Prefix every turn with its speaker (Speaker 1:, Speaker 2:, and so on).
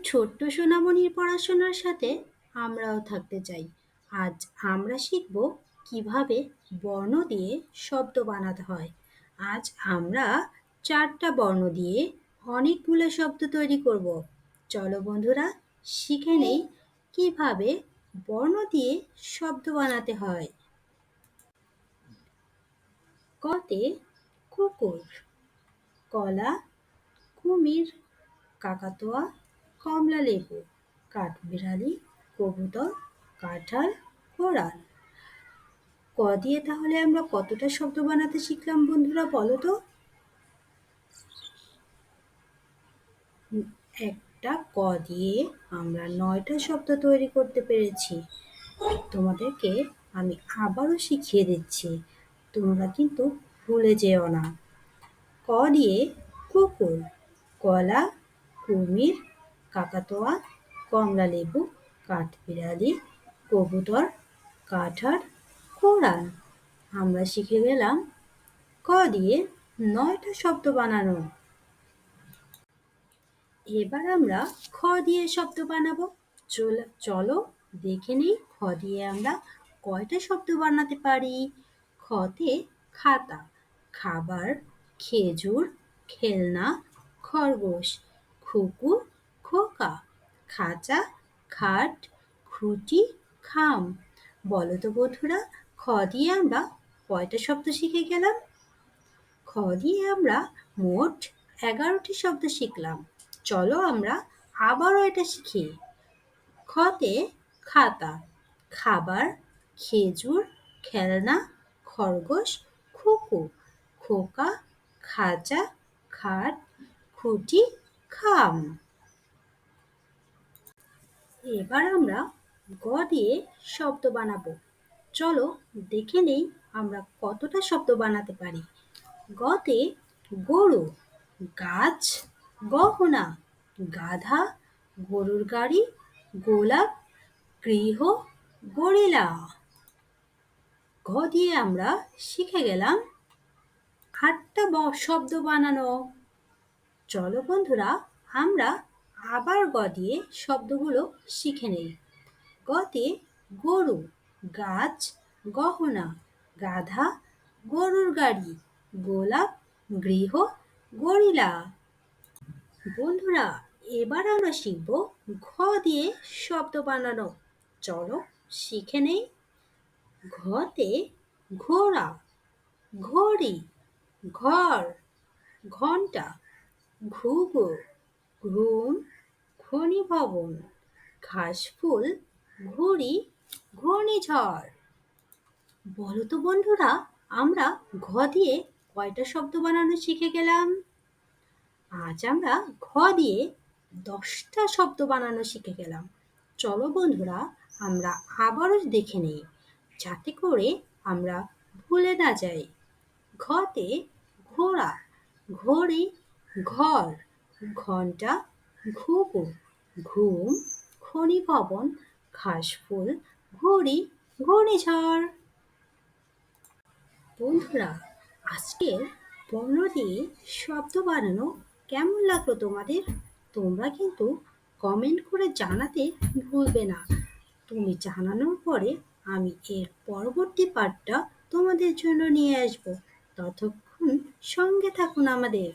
Speaker 1: ছোট্ট সোনামণির পড়াশোনার সাথে আমরাও থাকতে চাই। আজ আমরা শিখব কিভাবে বর্ণ দিয়ে শব্দ বানাতে হয়। আজ আমরা 4টা বর্ণ দিয়ে অনেকগুলো শব্দ তৈরি করব। চলো বন্ধুরা, শিখে নেই কিভাবে বর্ণ দিয়ে শব্দ বানাতে হয়। কতে কুকুর, কলা, কুমির, কাকাতুয়া, কমলালেবু, কাঠবিড়ালি, কবুতর, কাঁঠাল, কোরাল। ক দিয়ে তাহলে আমরা কতটা শব্দ বানাতে শিখলাম বন্ধুরা, বলো তো? একটা ক দিয়ে আমরা 9টা শব্দ তৈরি করতে পেরেছি। তোমাদেরকে আমি আবারও শিখিয়ে দিচ্ছি, তোমরা কিন্তু ভুলে যেও না। ক দিয়ে কুকুর, কলা, কুমির, কাকাতুয়া, কমলালেবু, কাঠবিড়ালি, কবুতর, কাঁঠাল, কোরাল। আমরা শিখে গেলাম ক দিয়ে 9টা শব্দ বানানো। এবার আমরা খ দিয়ে শব্দ বানাবো। চলো দেখে নিই খ দিয়ে আমরা কয়টা শব্দ বানাতে পারি। খতে খাতা, খাবার, খেজুর, খেলনা, খরগোশ, কুকুর, খোকা, খাঁচা, খাট, খুঁটি, খাম। বলো তো বন্ধুরা, খ দিয়ে আমরা কয়টা শব্দ শিখে গেলাম? খ দিয়ে আমরা মোট 11টি শব্দ শিখলাম। চলো আমরা আবারও এটা শিখি। খতে খাতা, খাবার, খেজুর, খেলনা, খরগোশ, খুকু, খোকা, খাঁচা, খাট, খুঁটি, খাম। এবার আমরা গ দিয়ে শব্দ বানাবো। চলো দেখে নেই আমরা কতটা শব্দ বানাতে পারি। গতে গরু, গাছ, গহনা, গাধা, গরুর গাড়ি, গোলাপ, গৃহ, গরিলা। ঘ দিয়ে আমরা শিখে গেলাম 8টা শব্দ বানানো। চলো বন্ধুরা, আমরা আবার গ দিয়ে শব্দগুলো শিখে নেই। গতে গরু, গাছ, গহনা, গাধা, গরুর গাড়ি, গোলাপ, গৃহ, গরিলা। বন্ধুরা, এবার আমরা শিখব ঘ দিয়ে শব্দ বানানো। চলো শিখে নেই। ঘতে ঘোড়া, ঘড়ি, ঘর, ঘন্টা, ঘুঘু, ঘুম, ঘনীভবন, ঘাসফুল, ঘুড়ি, ঘূর্ণিঝড়। বলো তো বন্ধুরা, আমরা ঘ দিয়ে কয়টা শব্দ বানানো শিখে গেলাম? আজ আমরা ঘ দিয়ে 10টা শব্দ বানানো শিখে গেলাম। চলো বন্ধুরা, আমরা আবারও দেখে নেই, যাতে করে আমরা ভুলে না যাই। ঘতে ঘোড়া, ঘড়ি, ঘর, ঘন্টা, ঘুঘু, ঘুম, ঘনীভবন, ঘাসফুল, ঘুড়ি, ঘূর্ণিঝড়। বন্ধুরা, আজকের বর্ণ দিয়ে শব্দ বানানো কেমন লাগলো তোমাদের? তোমরা কিন্তু কমেন্ট করে জানাতে ভুলবে না। তুমি জানানোর পরে আমি এর পরবর্তী পার্টটা তোমাদের জন্য নিয়ে আসবো। ততক্ষণ সঙ্গে থাকুন আমাদের।